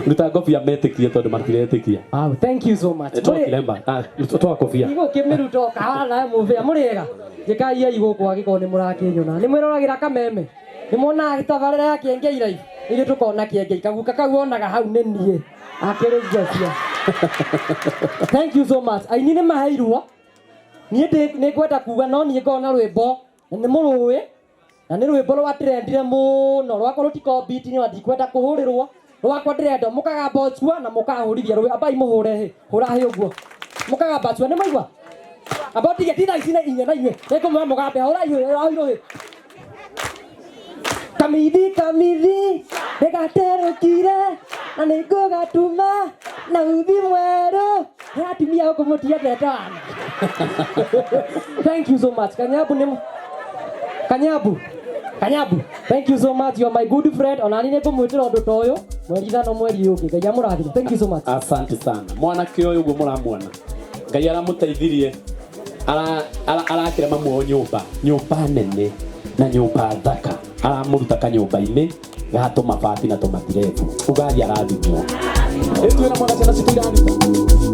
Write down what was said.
Ruta kofia metikie tondu matiretikia. Thank you so much. Kilemba. Toa kofia. Igo kimiruto kahala muvia muriega. Jekai igo kwa giko ni murakinyuna. Ni mwiragira kameme. Ni mona gitabarira ya kienge irai. Ile tukona kienge kaguka kaguonaga hau ni nie. Akirigia. Thank you so much. Ainine maheirwo. Nie ni kwenda kuga no nie ngona rwimbo. Ni muruwi. Na ni rwimbo rwa trendire muno rwako rutiko beat ni wadikwenda kuhurirwo. Rwako ndirenda mukaga bochua na mukahurithia rwe abai muhure hurahe uguo mukaga bochua ni maigwa aboti getira icina inya na inywe eko mwa mugambe hurahe kamithi ndegaterukire na ningugatuma na uthi mweru atumia huko mutiendete wana. Thank you so much Kanyabu, thank you so much. You are my good friend. Onani ne kumwitira undu toyo. Mweri thano mweri uki. Ngai amurathime. Thank you so much. Asante sana. Mwanake uyu uguo muramwona. Ngai aramuteithirie. Arakira mamu nyumba nene na nyumba thaka. Aramuruta kanyumba-ini gato mabati na tomatirefu. Ugali arathimwo. Etu na mwana ciana citirani.